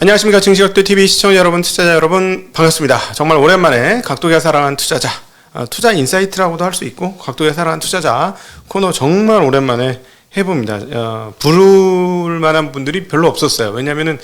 안녕하십니까. 증시각도 TV 시청자 여러분, 투자자 여러분, 반갑습니다. 정말 오랜만에 각도기가 사랑하는 투자자, 투자 인사이트라고도 할 수 있고 각도기가 사랑하는 투자자 코너 정말 오랜만에 해봅니다. 부를 만한 분들이 별로 없었어요. 왜냐면은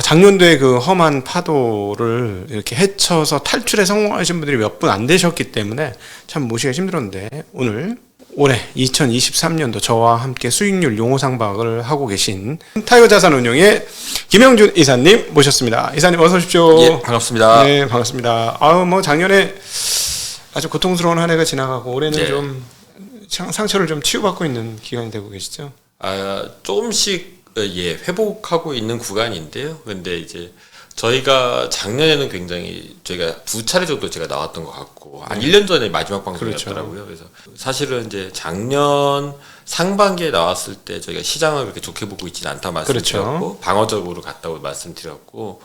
작년도에 그 험한 파도를 이렇게 헤쳐서 탈출에 성공하신 분들이 몇 분 안 되셨기 때문에 참 모시기가 힘들었는데, 오늘 올해 2023년도 저와 함께 수익률 용어상박을 하고 계신 타이거 자산운용의 김영준 이사님 모셨습니다. 이사님 어서 오십시오. 예, 반갑습니다. 네, 반갑습니다. 작년에 아주 고통스러운 한 해가 지나가고 올해는 네. 좀 상처를 좀 치유받고 있는 기간이 되고 계시죠? 조금씩 회복하고 있는 구간인데요. 근데 이제 저희가 작년에는 굉장히 저희가 두 차례 정도 제가 나왔던 것 같고, 한 1년 전에 마지막 방송이었더라고요. 그래서 사실은 이제 작년 상반기에 나왔을 때 저희가 시장을 그렇게 좋게 보고 있지는 않다 말씀드렸고, 그렇죠. 방어적으로 갔다고 말씀드렸고,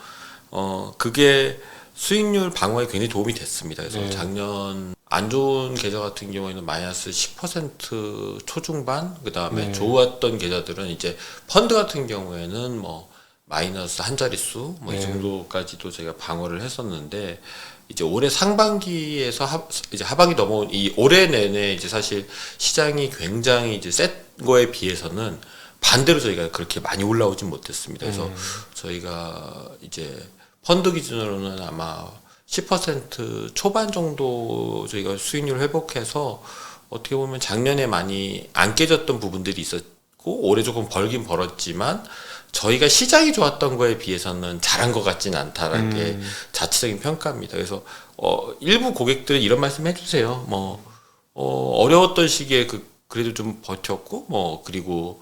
그게 수익률 방어에 굉장히 도움이 됐습니다. 그래서 작년 안 좋은 계좌 같은 경우에는 마이너스 10% 초중반, 그 다음에 좋았던 계좌들은 이제 펀드 같은 경우에는 뭐 마이너스 한 자릿수 이 정도까지도 저희가 방어를 했었는데, 이제 올해 상반기에서 이제 하반기 넘어온 이 올해 내내 이제 사실 시장이 굉장히 이제 센 거에 비해서는 반대로 저희가 그렇게 많이 올라오진 못했습니다. 그래서 저희가 이제 펀드 기준으로는 아마 10% 초반 정도 저희가 수익률 회복해서, 어떻게 보면 작년에 많이 안 깨졌던 부분들이 있었고 올해 조금 벌긴 벌었지만 저희가 시장이 좋았던 거에 비해서는 잘한 것 같지는 않다라는 게 자체적인 평가입니다. 그래서 일부 고객들은 이런 말씀 해주세요. 어려웠던 시기에 그래도 좀 버텼고, 그리고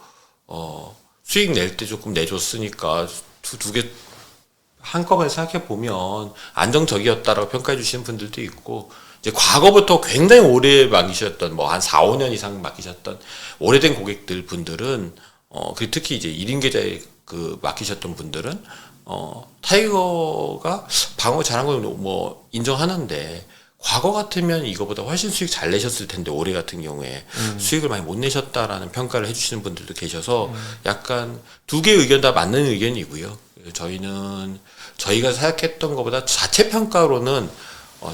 수익 낼 때 조금 내줬으니까 두 개 한꺼번에 생각해 보면 안정적이었다라고 평가해 주시는 분들도 있고, 이제 과거부터 굉장히 오래 맡기셨던 한 4, 5년 이상 맡기셨던 오래된 고객들 분들은 그리고 특히 이제 1인 계좌에 맡기셨던 분들은 타이거가 방어 잘한 건 인정하는데, 과거 같으면 이거보다 훨씬 수익 잘 내셨을 텐데 올해 같은 경우에 수익을 많이 못 내셨다라는 평가를 해주시는 분들도 계셔서 약간 두 개의 의견 다 맞는 의견이고요. 저희는 저희가 생각했던 것보다 자체 평가로는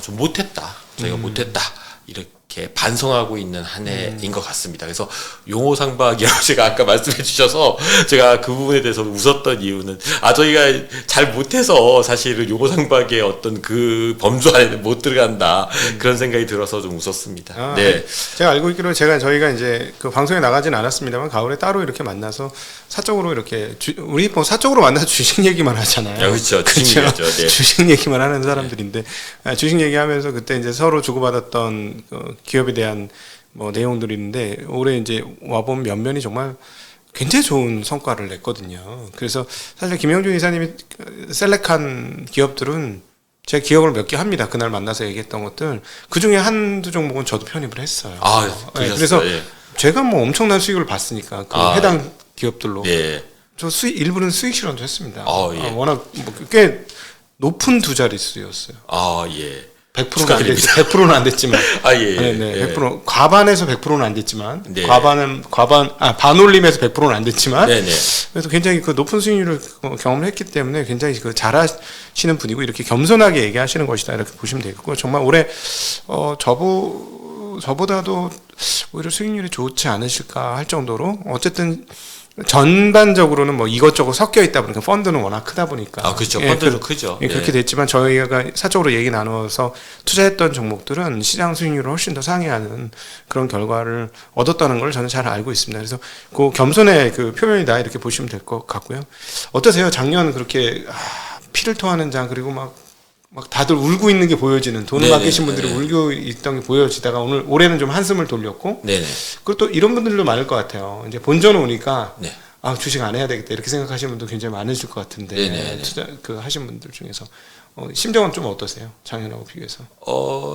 좀 못했다, 저희가 못했다 이렇게 반성하고 있는 한 해인 것 같습니다. 그래서 용어상박이라고 제가 아까 말씀해 주셔서 제가 그 부분에 대해서 웃었던 이유는 저희가 잘 못해서 사실은 용어상박의 어떤 그 범주 안에 못 들어간다 그런 생각이 들어서 좀 웃었습니다. 네. 제가 알고 있기로 저희가 이제 그 방송에 나가진 않았습니다만 가을에 따로 이렇게 만나서 사적으로 이렇게 우리 사적으로 만나서 주식 얘기만 하잖아요. 그렇죠. 주식 얘기죠. 네. 주식 얘기만 하는 사람들인데, 주식 얘기하면서 그때 이제 서로 주고받았던 기업에 대한 내용들이 있는데, 올해 이제 와보면 면면이 정말 굉장히 좋은 성과를 냈거든요. 그래서 사실 김영준 이사님이 셀렉한 기업들은 제가 기억을 몇 개 합니다. 그날 만나서 얘기했던 것들. 그 중에 한두 종목은 저도 편입을 했어요. 그래서 제가 엄청난 수익을 봤으니까 해당 기업들로. 저 일부는 수익 실현도 했습니다. 워낙 꽤 높은 두 자릿수였어요. 100%는 안 됐지. 100%는 안 됐지만. 100%. 과반에서 100%는 안 됐지만. 반올림에서 100%는 안 됐지만. 그래서 굉장히 그 높은 수익률을 경험을 했기 때문에 굉장히 잘하시는 분이고, 이렇게 겸손하게 얘기하시는 것이다, 이렇게 보시면 되겠고, 정말 올해, 저보다도 오히려 수익률이 좋지 않으실까 할 정도로, 어쨌든, 전반적으로는 이것저것 섞여 있다 보니까, 펀드는 워낙 크다 보니까. 그렇죠. 펀드도 크죠. 그렇게 됐지만 저희가 사적으로 얘기 나누어서 투자했던 종목들은 시장 수익률을 훨씬 더 상회하는 그런 결과를 얻었다는 걸 저는 잘 알고 있습니다. 그래서 그 겸손의 그 표현이다, 이렇게 보시면 될 것 같고요. 어떠세요? 작년 그렇게 피를 토하는 장, 그리고 막 다들 울고 있는 게 보여지는, 돈을 맡기신 분들이 울고 있던 게 보여지다가 올해는 좀 한숨을 돌렸고, 그리고 또 이런 분들도 많을 것 같아요. 이제 본전 오니까 주식 안 해야 되겠다, 이렇게 생각하시는 분도 굉장히 많으실 것 같은데, 투자 하신 분들 중에서 심정은 좀 어떠세요? 작년하고 비교해서?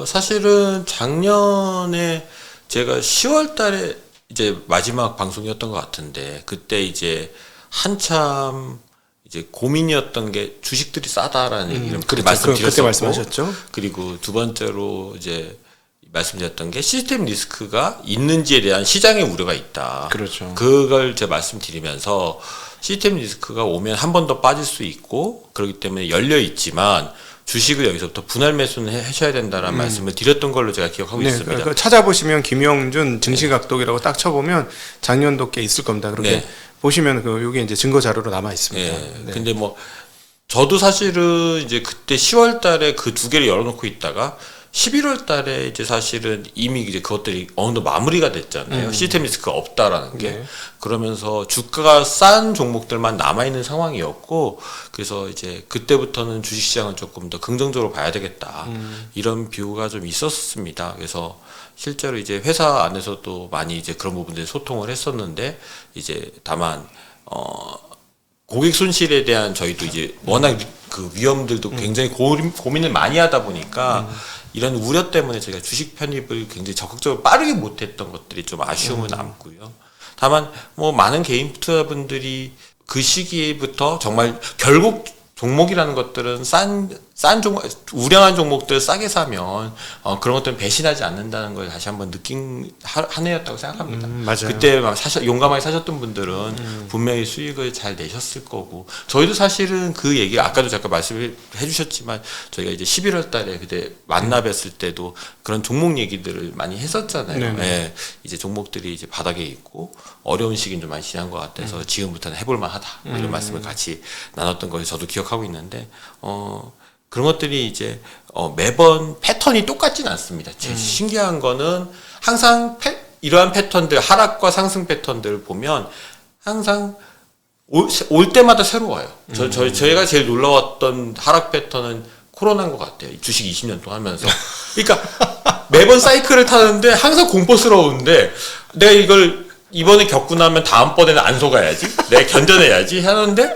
사실은 작년에 제가 10월달에 이제 마지막 방송이었던 것 같은데, 그때 이제 한참 이제 고민이었던 게 주식들이 싸다라는 얘기를 그렇죠. 말씀드렸었고, 그때 말씀하셨죠. 그리고 두 번째로 이제 말씀드렸던 게 시스템 리스크가 있는지에 대한 시장의 우려가 있다. 그렇죠. 그걸 제가 말씀드리면서 시스템 리스크가 오면 한 번 더 빠질 수 있고 그렇기 때문에 열려 있지만 주식을 여기서부터 분할 매수는 하셔야 된다라는 말씀을 드렸던 걸로 제가 기억하고 네, 있습니다. 그 찾아보시면 김영준 증시각독이라고 딱 쳐보면 작년도께 있을 겁니다. 그렇게 네. 보시면 그 요게 이제 증거 자료로 남아 있습니다. 네. 네. 근데 뭐 저도 사실은 이제 그때 10월 달에 그 두 개를 열어놓고 있다가 11월 달에 이제 사실은 이미 이제 그것들이 어느 정도 마무리가 됐잖아요. 시스템 리스크가 없다라는 게. 네. 그러면서 주가가 싼 종목들만 남아있는 상황이었고, 그래서 이제 그때부터는 주식시장을 조금 더 긍정적으로 봐야 되겠다. 이런 뷰가 좀 있었습니다. 그래서 실제로 이제 회사 안에서도 많이 이제 그런 부분들 소통을 했었는데, 이제 다만, 고객 손실에 대한 저희도 이제 워낙 그 위험들도 굉장히 고민을 많이 하다 보니까 이런 우려 때문에 저희가 주식 편입을 굉장히 적극적으로 빠르게 못했던 것들이 좀 아쉬움은 남고요. 다만 뭐 많은 개인 투자분들이 그 시기부터 정말 결국 종목이라는 것들은 싼 종목, 우량한 종목들 싸게 사면 그런 것들은 배신하지 않는다는 걸 다시 한번 느낀 한 해였다고 생각합니다. 맞아요. 그때 막 용감하게 사셨던 분들은 분명히 수익을 잘 내셨을 거고 저희도 사실은 그 얘기 아까도 잠깐 말씀해 주셨지만 저희가 이제 11월 달에 그때 만나 뵀을 때도 그런 종목 얘기들을 많이 했었잖아요. 예, 이제 종목들이 이제 바닥에 있고 어려운 시기는 좀 많이 지난 것 같아서 지금부터는 해볼 만하다 이런 말씀을 같이 나눴던 걸 저도 기억하고 있는데 그런 것들이 이제 매번 패턴이 똑같진 않습니다. 제일 신기한 거는 항상 이러한 패턴들 하락과 상승 패턴들을 보면 항상 올 때마다 새로워요. 저희가 제일 놀라웠던 하락 패턴은 코로나인 것 같아요. 주식 20년 동안 하면서. 그러니까 매번 사이클을 타는데 항상 공포스러운데 내가 이걸 이번에 겪고 나면 다음번에는 안 속아야지. 내가 견뎌내야지 하는데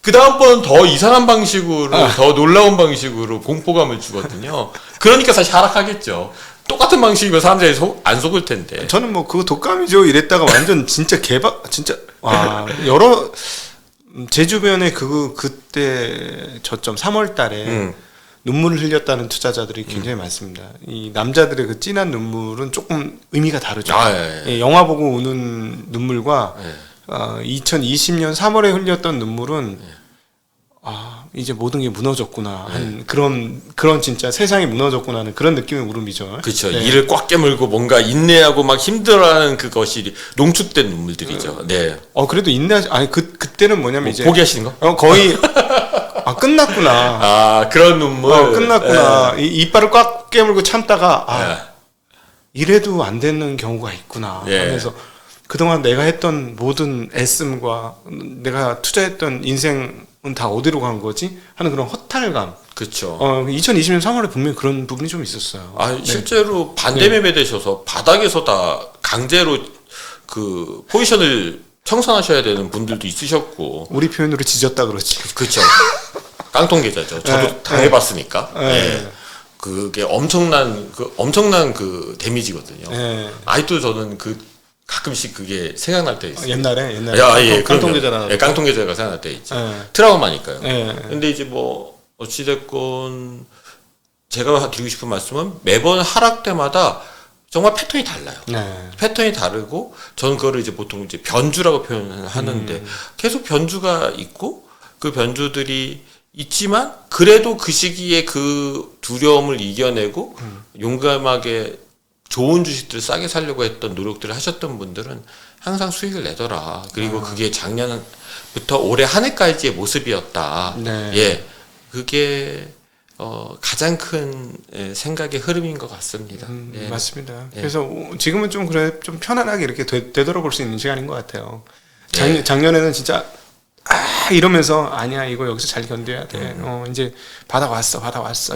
그 다음번은 더 이상한 방식으로 더 놀라운 방식으로 공포감을 주거든요. 그러니까 사실 하락하겠죠. 똑같은 방식이면 사람들이 안 속을 텐데. 저는 뭐 그거 독감이죠 이랬다가 완전 진짜 진짜 와 여러 제 주변에 그때 저점 3월 달에 눈물을 흘렸다는 투자자들이 굉장히 많습니다. 이 남자들의 그 진한 눈물은 조금 의미가 다르죠. 예, 영화 보고 우는 눈물과 2020년 3월에 흘렸던 눈물은 이제 모든 게 무너졌구나 한 그런 진짜 세상이 무너졌구나 하는 그런 느낌의 울음이죠. 그렇죠. 이를 꽉 깨물고 뭔가 인내하고 막 힘들어하는 그것이 농축된 눈물들이죠. 네. 그래도 아니 그때는 뭐냐면 이제 포기하시는 거? 거의 끝났구나. 그런 눈물. 끝났구나. 이빨을 꽉 깨물고 참다가 이래도 안 되는 경우가 있구나 하면서 그동안 내가 했던 모든 애씀과 내가 투자했던 인생은 다 어디로 간 거지? 하는 그런 허탈감. 그렇죠. 2020년 3월에 분명히 그런 부분이 좀 있었어요. 실제로 반대 매매되셔서 바닥에서 다 강제로 그 포지션을 청산하셔야 되는 분들도 있으셨고. 우리 표현으로 지졌다 그러지. 그렇죠. 깡통 계좌죠. 저도 당해봤으니까. 그게 엄청난 그 데미지거든요. 아직도 저는 가끔씩 그게 생각날 때 있어요. 옛날에 깡통 계좌가 깡통 계좌가 생각날 때 있죠. 트라우마니까요. 근데 이제 뭐 어찌됐건 제가 드리고 싶은 말씀은 매번 하락 때마다 정말 패턴이 달라요. 패턴이 다르고 저는 그거를 이제 보통 이제 변주라고 표현하는데 계속 변주가 있고 그 변주들이 있지만 그래도 그 시기에 그 두려움을 이겨내고 용감하게 좋은 주식들을 싸게 사려고 했던 노력들을 하셨던 분들은 항상 수익을 내더라. 그리고 그게 작년부터 올해 한 해까지의 모습이었다. 그게 가장 큰 생각의 흐름인 것 같습니다. 맞습니다. 그래서 지금은 좀 편안하게 이렇게 되돌아볼 수 있는 시간인 것 같아요. 작년에는 진짜 이러면서 아니야 이거 여기서 잘 견뎌야 돼. 이제 바닥 왔어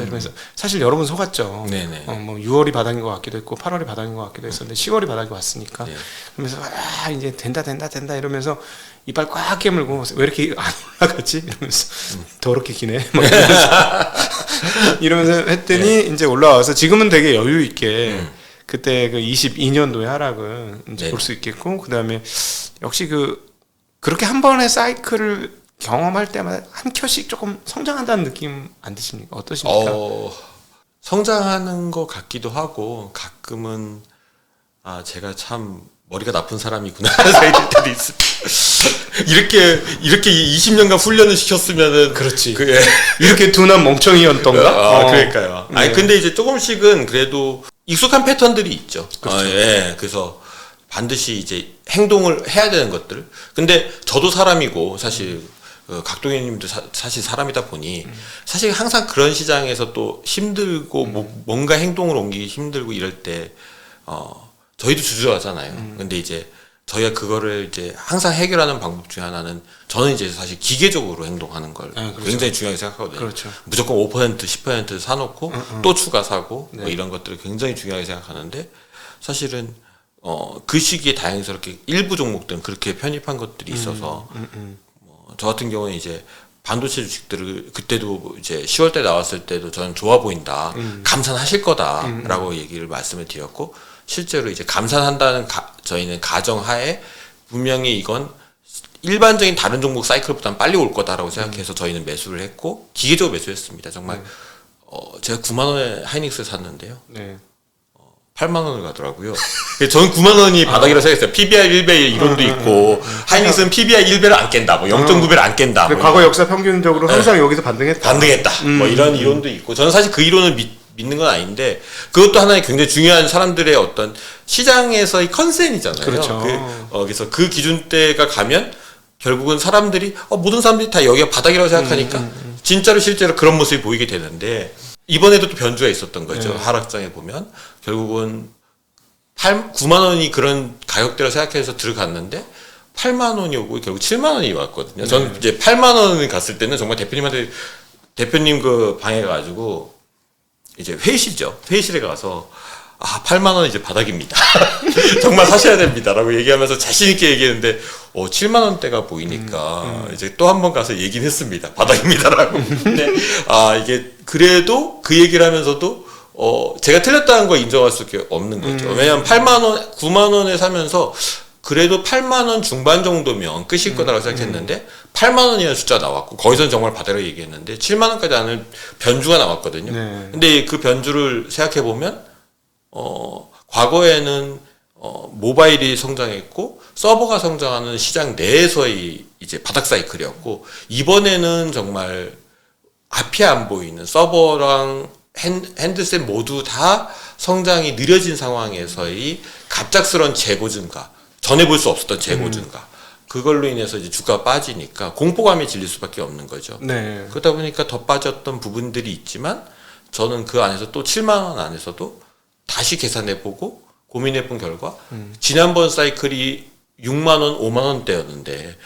이러면서 사실 여러 번 속았죠. 뭐 6월이 바닥인 것 같기도 했고 8월이 바닥인 것 같기도 했었는데 10월이 바닥이 왔으니까 그러면서 이제 된다 이러면서 이빨 꽉 깨물고 왜 이렇게 안 올라갔지 이러면서 더럽게 기네 막 이러면서 했더니 이제 올라와서 지금은 되게 여유 있게 그때 그 22년도의 하락을 이제 볼 수 있겠고 그 다음에 역시 그렇게 한 번의 사이클을 경험할 때마다 한 켜씩 조금 성장한다는 느낌 안 드십니까? 어떠십니까? 성장하는 것 같기도 하고 가끔은 제가 참 머리가 나쁜 사람이구나 하는 생각이 들 때도 있습니다. 이렇게 20년간 훈련을 시켰으면은 그렇지. 예. 이렇게 둔한 멍청이였던가? 그러니까요. 네. 아니 근데 이제 조금씩은 그래도 익숙한 패턴들이 있죠. 그렇죠. 예. 그래서 반드시 이제 행동을 해야 되는 것들. 근데 저도 사람이고 사실 각동현님도 사실 사람이다 보니 사실 항상 그런 시장에서 또 힘들고 뭔가 행동을 옮기기 힘들고 이럴 때 저희도 주저하잖아요. 근데 이제 저희가 그거를 이제 항상 해결하는 방법 중에 하나는 저는 이제 사실 기계적으로 행동하는 걸 그렇죠. 굉장히 중요하게 생각하거든요. 그렇죠. 무조건 5% 10% 사놓고 또 추가 사고 네. 뭐 이런 것들을 굉장히 중요하게 생각하는데 사실은 그 시기에 다행스럽게 일부 종목들은 그렇게 편입한 것들이 있어서 저 같은 경우는 이제 반도체 주식들을 그때도 이제 10월 때 나왔을 때도 저는 좋아 보인다. 감산하실 거다라고 얘기를 말씀을 드렸고 실제로 이제 감산한다는 저희는 가정하에 분명히 이건 일반적인 다른 종목 사이클보다는 빨리 올 거다라고 생각해서 저희는 매수를 했고 기계적으로 매수했습니다. 정말 제가 9만 원에 하이닉스를 샀는데요. 네. 8만 원을 가더라고요. 저는 9만 원이 바닥이라고 생각했어요. PBR 1배 이론도 있고 하이닉스는 PBR 1배를 안 깬다. 뭐 0.9배를 안 깬다. 뭐 과거 역사 평균적으로 항상 여기서 반등했다. 반등했다. 뭐 이런 이론도 있고 저는 사실 그 이론을 믿는 건 아닌데 그것도 하나의 굉장히 중요한 사람들의 어떤 시장에서의 컨센이잖아요. 그렇죠. 그래서 그 기준대가 가면 결국은 사람들이 모든 사람들이 다 여기가 바닥이라고 생각하니까 진짜로 실제로 그런 모습이 보이게 되는데 이번에도 또 변주가 있었던 거죠. 네. 하락장에 보면 결국은 9만 원이 그런 가격대로 생각해서 들어갔는데 8만 원이 오고 결국 7만 원이 왔거든요. 저는 이제 8만 원을 갔을 때는 정말 대표님 그 방에 가가지고 이제 회의실에 가서 8만 원 이제 바닥입니다. 정말 사셔야 됩니다라고 얘기하면서 자신 있게 얘기했는데 7만 원대가 보이니까 이제 또 한 번 가서 얘기는 했습니다. 바닥입니다라고. 근데 이게 그래도 그 얘기를 하면서도 제가 틀렸다는 거 인정할 수밖에 없는 거죠. 왜냐하면 8만 원, 9만 원에 사면서 그래도 8만 원 중반 정도면 끝일 거다라고 생각했는데 8만 원이라는 숫자 나왔고 거기서는 정말 바닥이라고 얘기했는데 7만 원까지 하는 변주가 나왔거든요. 네. 근데 그 변주를 생각해 보면 과거에는 모바일이 성장했고 서버가 성장하는 시장 내에서의 이제 바닥 사이클이었고 이번에는 정말 앞이 안 보이는 서버랑 핸드셋 모두 다 성장이 느려진 상황에서의 갑작스런 재고 증가, 전에 볼 수 없었던 재고 증가, 그걸로 인해서 이제 주가가 빠지니까 공포감이 질릴 수밖에 없는 거죠. 네. 그러다 보니까 더 빠졌던 부분들이 있지만 저는 그 안에서 또 7만 원 안에서도 다시 계산해보고 고민해본 결과 지난번 사이클이 6만 원, 5만 원대였는데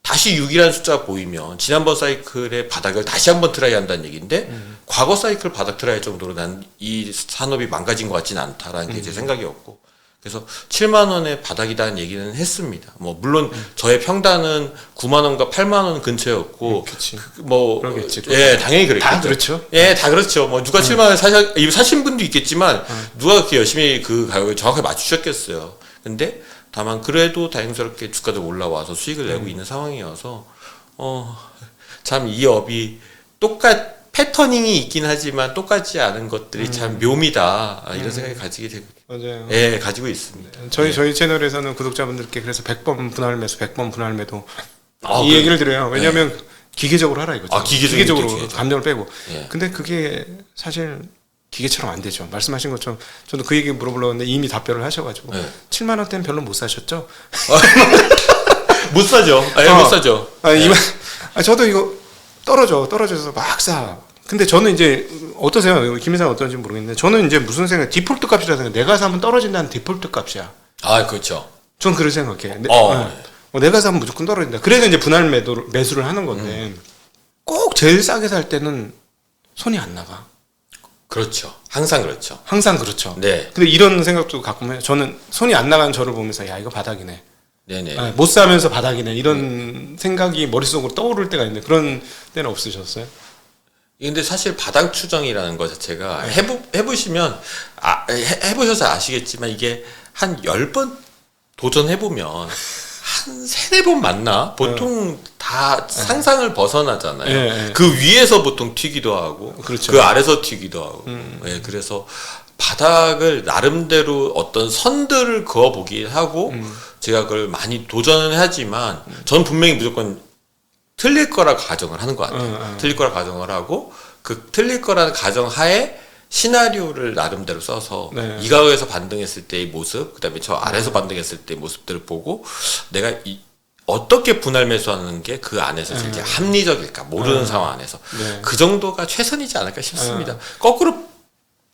다시 6이라는 숫자가 보이면 지난번 사이클의 바닥을 다시 한번 트라이 한다는 얘기인데 과거 사이클 바닥 트라이 정도로 난 이 산업이 망가진 것 같지는 않다라는 게 제 생각이었고 그래서 7만 원의 바닥이라는 얘기는 했습니다. 뭐 물론 저의 평단은 9만 원과 8만 원 근처였고 그치. 뭐 그러겠지. 예, 당연히 그랬겠죠. 다 그렇죠. 예, 다 그렇죠. 뭐 누가 7만 원에 사신 분도 있겠지만 누가 그렇게 열심히 그 가격을 정확하게 맞추셨겠어요. 근데 다만 그래도 다행스럽게 주가도 올라와서 수익을 내고 있는 상황이어서 참 이 업이 패터닝이 있긴 하지만 똑같지 않은 것들이 참 묘미다 이런 생각이 가지게 되고 맞아요. 예, 가지고 있습니다. 저희 채널에서는 구독자분들께 그래서 100번 분할 매수, 100번 분할 매도 이 그래. 얘기를 드려요. 왜냐하면 기계적으로 하라 이거죠. 기계적으로 감정을 빼고. 예. 근데 그게 사실 기계처럼 안 되죠. 말씀하신 것처럼 저도 그 얘기 물어보려고 했는데 이미 답변을 하셔가지고 네. 7만 원대는 별로 못 사셨죠? 못 사죠. 못 사죠. 저도 이거 떨어져서 막 사. 근데 저는 이제 어떠세요? 김 이사는 어떤지 모르겠는데 저는 이제 무슨 생각? 디폴트 값이라 생각. 내가 사면 떨어진다는 디폴트 값이야. 그렇죠. 전 그렇게 생각해. 네. 내가 사면 무조건 떨어진다. 그래서 이제 분할 매수를 하는 건데 꼭 제일 싸게 살 때는 손이 안 나가. 그렇죠. 항상 그렇죠. 항상 그렇죠. 네. 근데 이런 생각도 가끔 해요. 저는 손이 안 나가는 저를 보면서 야 이거 바닥이네. 네네. 못 사면서 바닥이네. 이런 생각이 머릿속으로 떠오를 때가 있는데 그런 때는 없으셨어요? 근데 사실 바닥 추정이라는 것 자체가 해보시면 해보셔서 아시겠지만 이게 한 10번 도전해보면 한 세네 번 맞나? 보통 다 상상을 벗어나잖아요. 예. 그 위에서 보통 튀기도 하고, 그렇죠. 그 아래서 튀기도 하고. 예, 그래서 바닥을 나름대로 어떤 선들을 그어보긴 하고, 제가 그걸 많이 도전은 하지만, 전 분명히 무조건 틀릴 거라 가정을 하는 것 같아요. 틀릴 거라 가정을 하고, 그 틀릴 거라는 가정하에 시나리오를 나름대로 써서 네. 이 가구에서 반등했을 때의 모습, 그다음에 저 아래에서 반등했을 때의 모습들을 보고 내가 어떻게 분할 매수하는 게 그 안에서 이제 합리적일까 모르는 상황 안에서 네. 그 정도가 최선이지 않을까 싶습니다. 거꾸로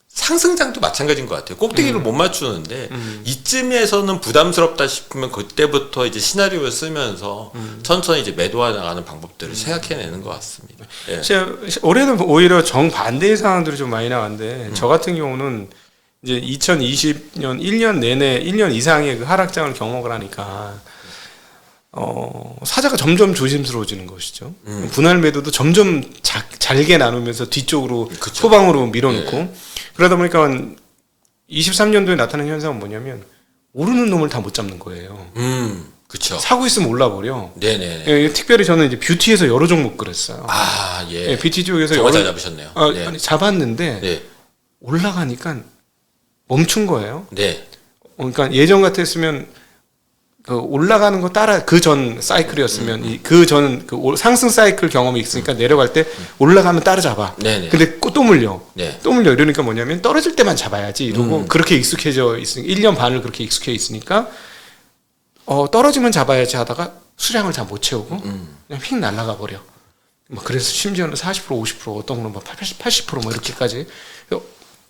상승장도 마찬가지인 것 같아요. 꼭대기를 못 맞추는데 이쯤에서는 부담스럽다 싶으면 그때부터 이제 시나리오를 쓰면서 천천히 이제 매도해 나가는 방법들을 생각해내는 것 같습니다. 예. 올해는 오히려 정반대의 상황들이 좀 많이 나왔는데 저 같은 경우는 이제 2020년 1년 내내 1년 이상의 그 하락장을 경험을 하니까 사자가 점점 조심스러워지는 것이죠. 분할 매도도 점점 잘게 나누면서 뒤쪽으로 그쵸. 후방으로 밀어넣고 그러다 보니까 23년도에 나타나는 현상은 뭐냐면 오르는 놈을 다 못 잡는 거예요. 그쵸. 사고 있으면 올라버려. 네네. 예, 특별히 저는 이제 뷰티에서 여러 종목 그랬어요. 아, 예. 예, 뷰티 쪽에서 정말 잘 잡으셨네요. 네. 아니, 잡았는데 네. 올라가니까 멈춘 거예요. 네. 그러니까 예전 같았으면 그 올라가는 거 따라 그 전 사이클이었으면 그 전 그 상승 사이클 경험이 있으니까 내려갈 때 올라가면 따라잡아. 네네. 근데 또 물려. 네. 또 물려. 이러니까 뭐냐면 떨어질 때만 잡아야지 이러고 그렇게 익숙해져 있으니까 1년 반을 그렇게 익숙해 있으니까 떨어지면 잡아야지 하다가 수량을 다 못 채우고 그냥 휙 날아가 버려. 뭐 그래서 심지어는 40% 50% 어떤 거는 뭐 80%뭐 이렇게까지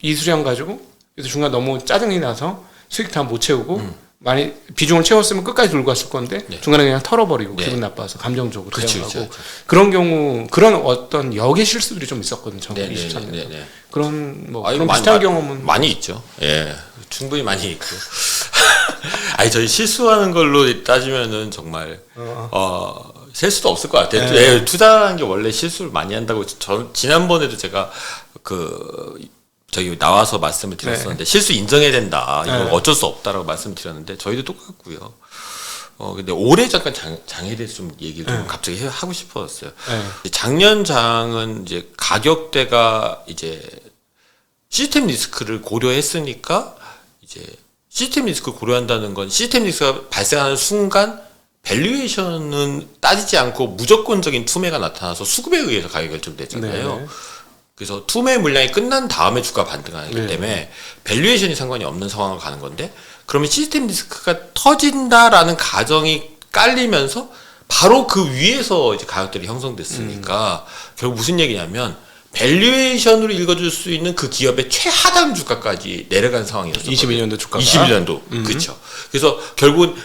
이 수량 가지고 그래서 중간 너무 짜증이 나서 수익 다 못 채우고 많이 비중을 채웠으면 끝까지 들고 갔을 건데 네. 중간에 그냥 털어버리고 네. 기분 나빠서 감정적으로 그치, 대응하고 그치. 그런 경우 그런 어떤 역의 실수들이 좀 있었거든요. 저는 네네. 23년 네네. 그런 뭐 이거 그런 비슷한 경험은 많이 있죠. 예. 충분히 많이 있고. 아니, 저희 실수하는 걸로 따지면은 정말, 셀 수도 없을 것 같아요. 네. 예, 투자라는 게 원래 실수를 많이 한다고, 지난번에도 제가 저기 나와서 말씀을 드렸었는데, 실수 인정해야 된다. 이거 네. 어쩔 수 없다라고 말씀을 드렸는데, 저희도 똑같고요. 근데 올해 잠깐 장에 대해서 좀 얘기를 좀 갑자기 하고 싶었어요. 네. 작년 장은 이제 가격대가 이제 시스템 리스크를 고려했으니까 이제 시스템 리스크를 고려한다는 건 시스템 리스크가 발생하는 순간 밸류에이션은 따지지 않고 무조건적인 투매가 나타나서 수급에 의해서 가격이 결정되잖아요. 네. 그래서 투매 물량이 끝난 다음에 주가 반등하기 네. 때문에 밸류에이션이 상관이 없는 상황으로 가는 건데 그러면 시스템 리스크가 터진다라는 가정이 깔리면서 바로 그 위에서 이제 가격들이 형성됐으니까 결국 무슨 얘기냐면 밸류에이션으로 읽어줄 수 있는 그 기업의 최하단 주가까지 내려간 상황이었어요. 22년도 주가가 21년도 그렇죠. 그래서 결국은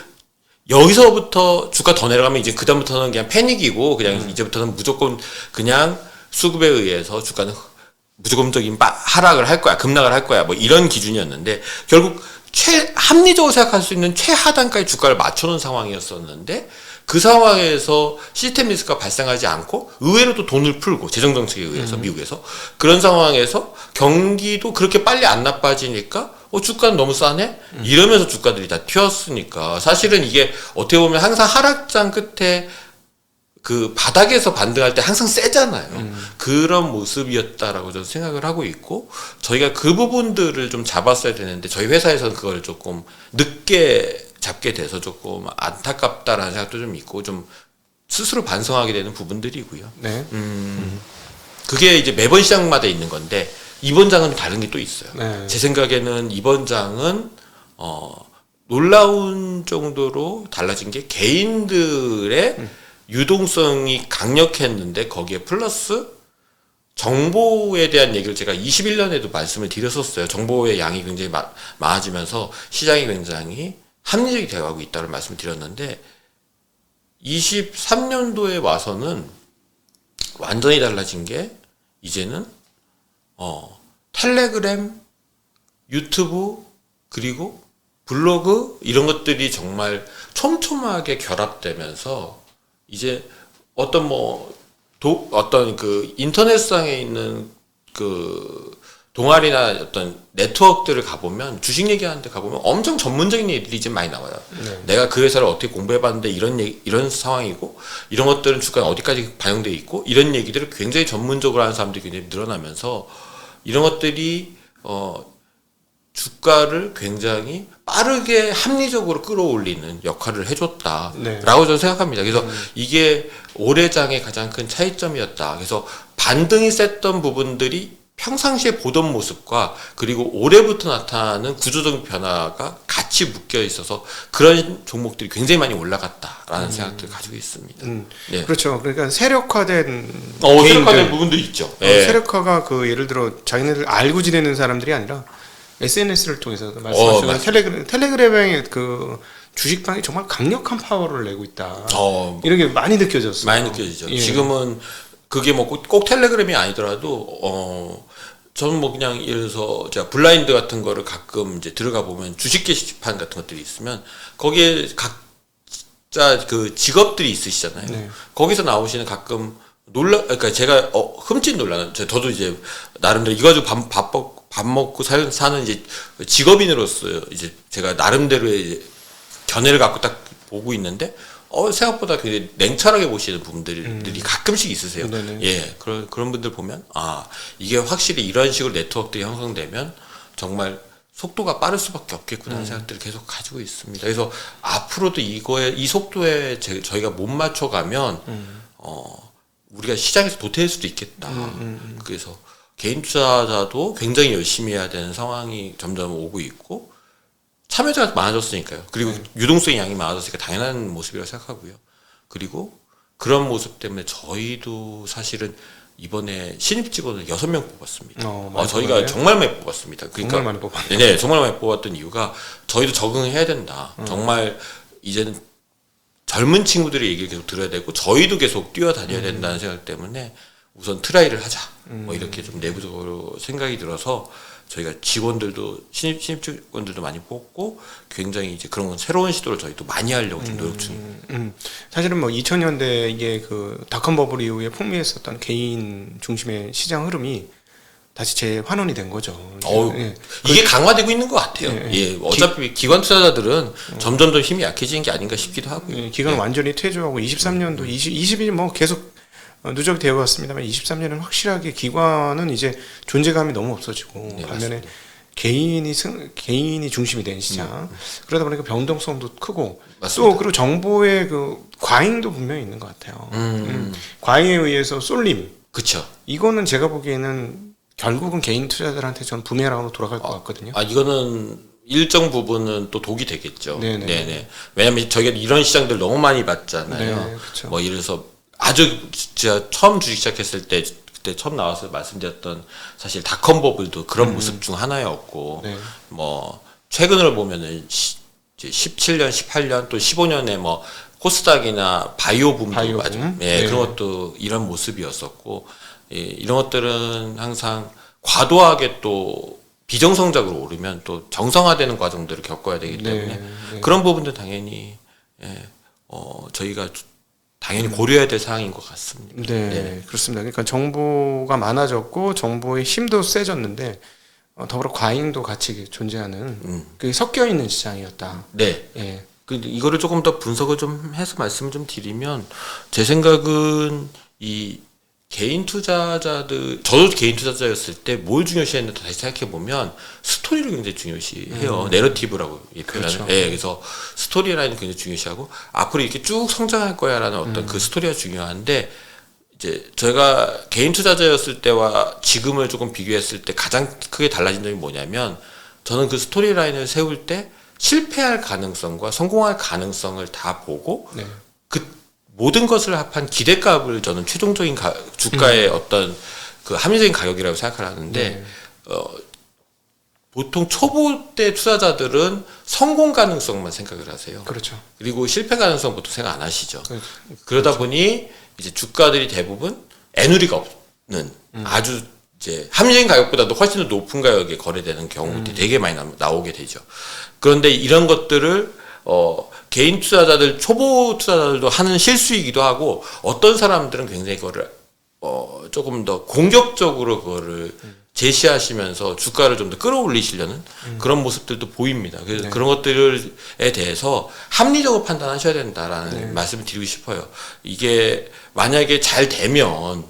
여기서부터 주가 더 내려가면 이제 그다음부터는 그냥 패닉이고 그냥 이제부터는 무조건 그냥 수급에 의해서 주가는 무조건적인 하락을 할 거야, 급락을 할 거야, 뭐 이런 기준이었는데 결국 합리적으로 생각할 수 있는 최하단까지 주가를 맞춰놓은 상황이었었는데 그 상황에서 시스템 리스크가 발생하지 않고 의외로 또 돈을 풀고 재정 정책에 의해서 미국에서 그런 상황에서 경기도 그렇게 빨리 안 나빠지니까 주가는 너무 싸네? 이러면서 주가들이 다 튀었으니까 사실은 이게 어떻게 보면 항상 하락장 끝에 그 바닥에서 반등할 때 항상 세잖아요. 그런 모습이었다라고 저는 생각을 하고 있고 저희가 그 부분들을 좀 잡았어야 되는데 저희 회사에서는 그걸 조금 늦게 잡게 돼서 조금 안타깝다라는 생각도 좀 있고 좀 스스로 반성하게 되는 부분들이고요. 네. 그게 이제 매번 시장마다 있는 건데 이번 장은 다른 게 또 있어요. 네. 제 생각에는 이번 장은 놀라운 정도로 달라진 게 개인들의 유동성이 강력했는데 거기에 플러스 정보에 대한 얘기를 제가 21년에도 말씀을 드렸었어요. 정보의 양이 굉장히 많아지면서 시장이 굉장히 합리적이 되어가고 있다는 말씀을 드렸는데 23년도에 와서는 완전히 달라진 게 이제는 텔레그램, 유튜브 그리고 블로그 이런 것들이 정말 촘촘하게 결합되면서 이제 어떤 어떤 그 인터넷상에 있는 그 동아리나 어떤 네트워크들을 가보면 주식 얘기하는데 가보면 엄청 전문적인 얘기들이 좀 많이 나와요. 내가 그 회사를 어떻게 공부해봤는데 이런 상황이고 이런 것들은 주가는 어디까지 반영돼 있고 이런 얘기들을 굉장히 전문적으로 하는 사람들이 굉장히 늘어나면서 이런 것들이 주가를 굉장히 빠르게 합리적으로 끌어올리는 역할을 해줬다라고 네. 저는 생각합니다. 그래서 이게 올해장의 가장 큰 차이점이었다. 그래서 반등이 셌던 부분들이 평상시에 보던 모습과 그리고 올해부터 나타나는 구조적 변화가 같이 묶여 있어서 그런 종목들이 굉장히 많이 올라갔다라는 생각들을 가지고 있습니다. 네. 그렇죠. 그러니까 세력화된 세력화된 개인들, 부분도 있죠. 예. 세력화가 그 예를 들어 자기네들 알고 지내는 사람들이 아니라 SNS를 통해서 말씀하신 텔레그램의 그 주식방이 정말 강력한 파워를 내고 있다. 이런 게 많이 느껴졌어요. 많이 느껴지죠. 예. 지금은 그게 뭐 꼭 텔레그램이 아니더라도 저는 뭐 그냥 예를 들어서 제가 블라인드 같은 거를 가끔 이제 들어가 보면 주식 게시판 같은 것들이 있으면 거기에 각자 그 직업들이 있으시잖아요. 네. 거기서 나오시는 가끔 그러니까 제가 흠칫 놀라는 저도 이제 나름대로 이거 가지고 밥 먹고 사는 이제 직업인으로서 이제 제가 나름대로의 이제 견해를 갖고 딱 보고 있는데 생각보다 굉장히 냉철하게 보시는 분들이 가끔씩 있으세요. 네네. 예, 그런 분들 보면 이게 확실히 이런 식으로 네트워크들이 형성되면 정말 속도가 빠를 수밖에 없겠구나라는 생각들을 계속 가지고 있습니다. 그래서 앞으로도 이 속도에 저희가 못 맞춰가면 우리가 시장에서 도태될 수도 있겠다. 그래서 개인 투자자도 굉장히 열심히 해야 되는 상황이 점점 오고 있고 참여자가 많아졌으니까요. 그리고 유동성의 양이 많아졌으니까 당연한 모습이라고 생각하고요. 그리고 그런 모습 때문에 저희도 사실은 이번에 신입 직원을 6명 뽑았습니다. 저희가 뽑았네요. 정말 많이 뽑았습니다. 그러니까 정말 많이 뽑았네요. 네, 정말 많이 뽑았던 이유가 저희도 적응해야 된다. 정말 이제는 젊은 친구들의 얘기를 계속 들어야 되고 저희도 계속 뛰어다녀야 된다는 생각 때문에 우선 트라이를 하자. 뭐 이렇게 좀 내부적으로 생각이 들어서 저희가 직원들도 신입 직원들도 많이 뽑고 굉장히 이제 그런 새로운 시도를 저희도 많이 하려고 좀 노력 중입니다. 사실은 뭐 2000년대 이게 그 닷컴 버블 이후에 풍미했었던 개인 중심의 시장 흐름이 다시 재환원이 된 거죠. 예. 이게 강화되고 있는 것 같아요. 예. 예, 어차피 기관 투자자들은 점점 더 힘이 약해지는 게 아닌가 싶기도 하고요. 예, 기간 완전히 퇴조하고 23년도 20이 뭐 계속 누적이 되어 왔습니다만 23년은 확실하게 기관은 이제 존재감이 너무 없어지고 네, 반면에 개인이 중심이 된 시장 그러다 보니까 변동성도 크고 맞습니다. 또 그리고 정보의 그 과잉도 분명히 있는 것 같아요. 과잉에 의해서 쏠림 그렇죠. 이거는 제가 보기에는 결국은 개인 투자자들한테 저는 부메랑으로 돌아갈 것 같거든요. 이거는 일정 부분은 또 독이 되겠죠. 네네. 네네. 왜냐하면 저희가 이런 시장들 너무 많이 봤잖아요. 네, 그쵸. 뭐 예를 들어서 아주 제가 처음 주식 시작했을 때 그때 처음 나와서 말씀드렸던 사실 닷컴 버블도 그런 모습 중 하나였고 네. 뭐 최근을 보면은 이제 17년, 18년 또 15년에 뭐 코스닥이나 바이오 붐도 바이오 맞아. 붐? 예, 네. 그런 것도 이런 모습이었었고 이런 것들은 항상 과도하게 또 비정상적으로 오르면 또 정상화되는 과정들을 겪어야 되기 때문에 그런 부분도 당연히 저희가 당연히 고려해야 될 사항인 것 같습니다. 네, 그렇습니다. 그러니까 정보가 많아졌고 정보의 힘도 세졌는데 더불어 과잉도 같이 존재하는 그게 섞여 있는 시장이었다. 네. 예. 근데 이거를 조금 더 분석을 좀 해서 말씀을 좀 드리면 제 생각은 이 개인 투자자들 저도 개인 투자자였을 때 뭘 중요시했는데 다시 생각해 보면 스토리를 굉장히 중요시해요. 내러티브라고 표현하는. 그렇죠. 예, 그래서 스토리라인을 굉장히 중요시하고 앞으로 이렇게 쭉 성장할 거야라는 어떤 그 스토리가 중요한데 이제 제가 개인 투자자였을 때와 지금을 조금 비교했을 때 가장 크게 달라진 점이 뭐냐면 저는 그 스토리 라인을 세울 때 실패할 가능성과 성공할 가능성을 다 보고 네. 그 모든 것을 합한 기대값을 저는 최종적인 주가의 어떤 그 합리적인 가격이라고 생각을 하는데 보통 초보 때 투자자들은 성공 가능성만 생각을 하세요. 그렇죠. 그리고 실패 가능성 보통 생각 안 하시죠. 그렇죠. 그러다 보니 이제 주가들이 대부분 애누리가 없는 아주 이제 합리적인 가격보다도 훨씬 더 높은 가격에 거래되는 경우들이 되게 많이 나오게 되죠. 그런데 이런 것들을 개인 투자자들 초보 투자자들도 하는 실수이기도 하고 어떤 사람들은 굉장히 그거를 조금 더 공격적으로 그거를 제시하시면서 주가를 좀 더 끌어올리시려는 그런 모습들도 보입니다. 그래서 네. 그런 것들에 대해서 합리적으로 판단하셔야 된다라는 네. 말씀을 드리고 싶어요. 이게 만약에 잘 되면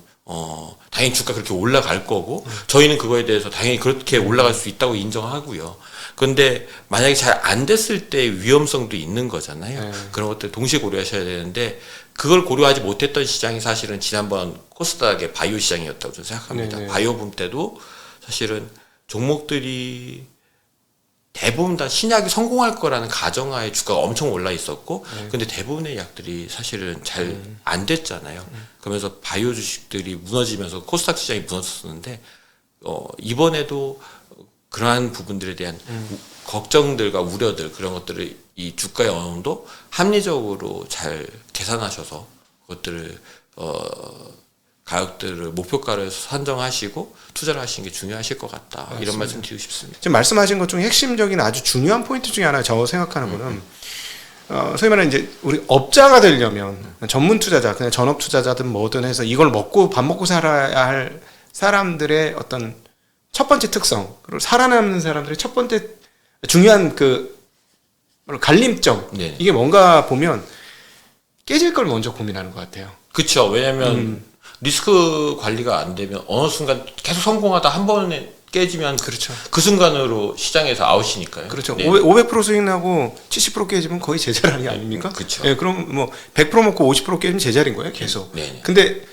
당연히 주가 그렇게 올라갈 거고 저희는 그거에 대해서 당연히 그렇게 올라갈 수 있다고 인정하고요. 그런데 만약에 잘 안 됐을 때 위험성도 있는 거잖아요. 네. 그런 것들 동시에 고려하셔야 되는데 그걸 고려하지 못했던 시장이 사실은 지난번 코스닥의 바이오 시장이었다고 저는 생각합니다. 네, 네. 바이오 붐 때도 사실은 종목들이 대부분 다 신약이 성공할 거라는 가정하에 주가가 엄청 올라 있었고 근데 대부분의 약들이 사실은 잘 안 됐잖아요. 그러면서 바이오 주식들이 무너지면서 코스닥 시장이 무너졌었는데 이번에도 그러한 부분들에 대한 걱정들과 우려들 그런 것들을 이 주가의 어느 정도 합리적으로 잘 계산하셔서 그것들을 가격들을 목표가를 산정하시고 투자를 하시는 게 중요하실 것 같다. 맞습니다. 이런 말씀 드리고 싶습니다. 지금 말씀하신 것 중에 핵심적인 아주 중요한 포인트 중에 하나 저 생각하는 거는 소위 말하는 이제 우리 업자가 되려면 전문 투자자, 그냥 전업 투자자든 뭐든 해서 이걸 먹고 밥 먹고 살아야 할 사람들의 어떤 첫 번째 특성, 그리고 살아남는 사람들의 첫 번째 중요한 그 갈림점 네. 이게 뭔가 보면 깨질 걸 먼저 고민하는 것 같아요. 그렇죠. 왜냐하면 리스크 관리가 안 되면 어느 순간 계속 성공하다 한 번에 깨지면 그렇죠. 그 순간으로 시장에서 아웃이니까요. 그렇죠. 네. 500% 수익 나고 70% 깨지면 거의 제자리 아닙니까? 그렇죠. 예, 그럼 뭐 100% 먹고 50% 깨지면 제자리인 거예요, 계속. 네. 근데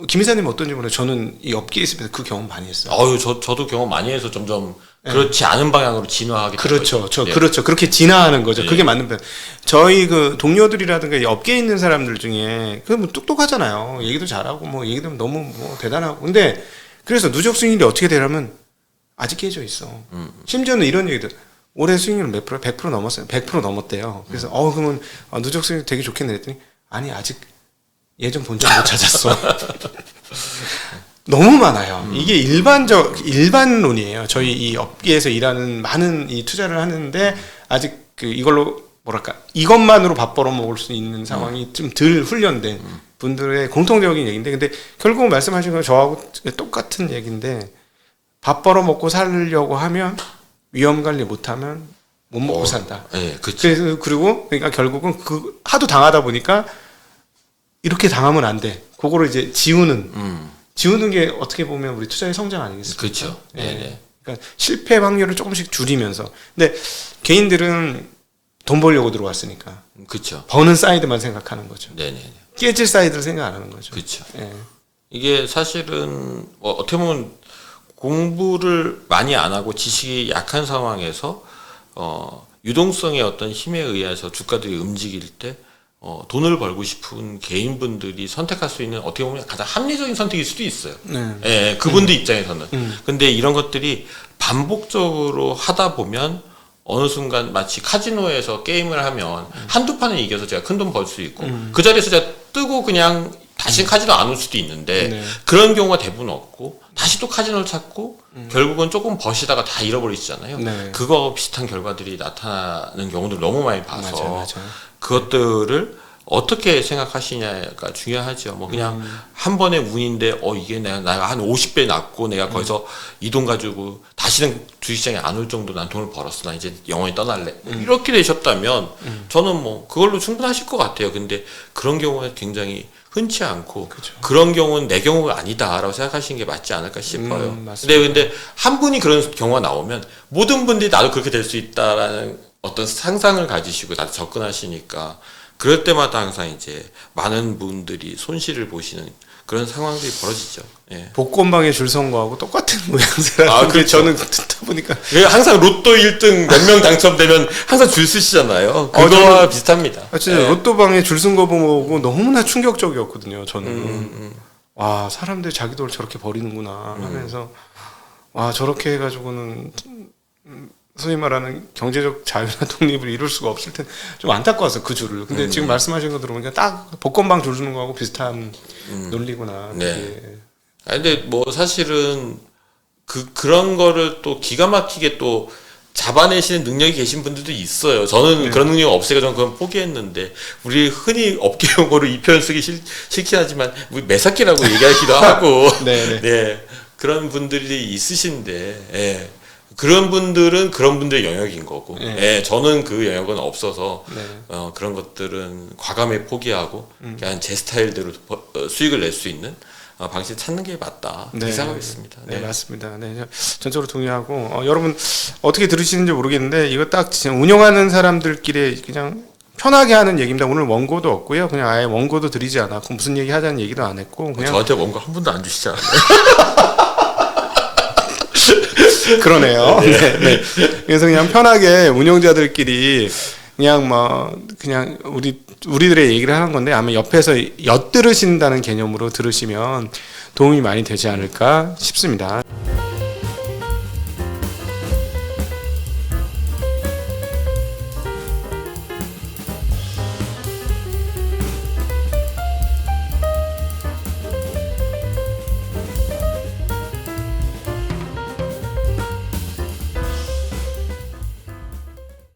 김 이사님 어떤지 모르겠어요. 저는 이 업계에 있으면서 그 경험 많이 했어요. 저도 경험 많이 해서 점점 그렇지 않은 방향으로 진화하게 된 그렇죠. 거죠. 네. 그렇죠. 그렇게 진화하는 거죠. 네. 그게 맞는 편. 저희 그 동료들이라든가 이 업계에 있는 사람들 중에 그 뭐 똑똑하잖아요. 얘기도 잘하고 뭐 얘기도 너무 뭐 대단하고. 근데 그래서 누적 수익률이 어떻게 되냐면 아직 깨져 있어. 심지어는 이런 얘기도 올해 수익률 몇 프로? 100% 넘었어요. 100% 넘었대요. 그래서 그러면 누적 수익률 되게 좋겠네 했더니 아니 아직 예전 본전 못 찾았어. 너무 많아요. 이게 일반론이에요. 저희 이 업계에서 일하는 많은 이 투자를 하는데 아직 그 이걸로 뭐랄까 이것만으로 밥 벌어 먹을 수 있는 상황이 좀 덜 훈련된 분들의 공통적인 얘기인데, 근데 결국은 말씀하신 건 저하고 똑같은 얘기인데 밥 벌어 먹고 살려고 하면 위험 관리 못하면 못 먹고 산다. 네, 그렇죠. 그래서 그리고 그러니까 결국은 그 하도 당하다 보니까 이렇게 당하면 안 돼. 그거를 이제 지우는 게 어떻게 보면 우리 투자의 성장 아니겠습니까? 그렇죠. 예. 네. 그러니까 실패 확률을 조금씩 줄이면서. 근데 개인들은 돈 벌려고 들어왔으니까 그렇죠. 버는 사이드만 생각하는 거죠. 네네. 깨질 사이드를 생각 안 하는 거죠. 그렇죠. 예. 이게 사실은 어떻게 보면 공부를 많이 안 하고 지식이 약한 상황에서 유동성의 어떤 힘에 의해서 주가들이 움직일 때 돈을 벌고 싶은 개인분들이 선택할 수 있는 어떻게 보면 가장 합리적인 선택일 수도 있어요. 네. 예, 그분들 입장에서는. 근데 이런 것들이 반복적으로 하다 보면 어느 순간 마치 카지노에서 게임을 하면 한두 판을 이겨서 제가 큰 돈 벌 수 있고 그 자리에서 제가 뜨고 그냥 다시 카지노 안 올 수도 있는데 네. 그런 경우가 대부분 없고 다시 또 카지노를 찾고 결국은 조금 버시다가 다 잃어버리시잖아요. 네. 그거 비슷한 결과들이 나타나는 경우들 너무 많이 봐서 맞아요. 그것들을 어떻게 생각하시냐가 중요하죠. 뭐 그냥 한 번의 운인데 이게 내가 한 50배 났고 내가 거기서 이 돈 가지고 다시는 주식시장에 안 올 정도 난 돈을 벌었어. 나 이제 영원히 떠날래. 이렇게 되셨다면 저는 뭐 그걸로 충분하실 것 같아요. 근데 그런 경우가 굉장히 흔치 않고 그렇죠. 그런 경우는 내 경우가 아니다라고 생각하시는 게 맞지 않을까 싶어요. 맞습니다. 근데 한 분이 그런 경우가 나오면 모든 분들이 나도 그렇게 될 수 있다라는 어떤 상상을 가지시고 다들 접근하시니까 그럴 때마다 항상 이제 많은 분들이 손실을 보시는 그런 상황들이 벌어지죠. 예. 복권방에 줄 선 거하고 똑같은 모양새라. 아, 그렇죠. 저는 듣다 보니까 항상 로또 1등 몇 명 당첨되면 항상 줄 서시잖아요. 그거와 저는 비슷합니다. 진짜 예. 로또방에 줄 쓴 거 보고 너무나 충격적이었거든요. 저는 와 사람들 자기 돈을 저렇게 버리는구나 하면서 와 저렇게 해가지고는 소위 말하는 경제적 자유나 독립을 이룰 수가 없을 텐데 좀 안타까워서 그 줄을. 근데 지금 말씀하신 거 들어보니까 딱 복권방 줄 주는 거하고 비슷한 논리구나. 네. 근데 뭐 사실은 그런 거를 또 기가 막히게 또 잡아내시는 능력이 계신 분들도 있어요. 저는 그런 능력이 없으니까 저는 그건 포기했는데 우리 흔히 업계 용어로 이 표현 쓰기 싫긴 하지만 우리 매사기라고 얘기하기도 하고 네네. 네. 그런 분들이 있으신데, 예. 그런 분들은 그런 분들의 영역인 거고, 네. 예. 저는 그 영역은 없어서, 네. 그런 것들은 과감히 포기하고, 그냥 제 스타일대로 수익을 낼 수 있는 방식을 찾는 게 맞다. 네. 이렇게 생각하겠습니다. 네, 맞습니다. 네, 전적으로 동의하고 여러분 어떻게 들으시는지 모르겠는데 이거 딱 진짜 운영하는 사람들끼리 그냥 편하게 하는 얘기입니다. 오늘 원고도 없고요. 그냥 아예 원고도 드리지 않았고 무슨 얘기 하자는 얘기도 안 했고 그냥 저한테 뭔가 한 분도 안 주시잖아요. 그러네요. 네, 네. 그래서 그냥 편하게 운영자들끼리 그냥 그냥 우리들의 얘기를 하는 건데 아마 옆에서 엿들으신다는 개념으로 들으시면 도움이 많이 되지 않을까 싶습니다.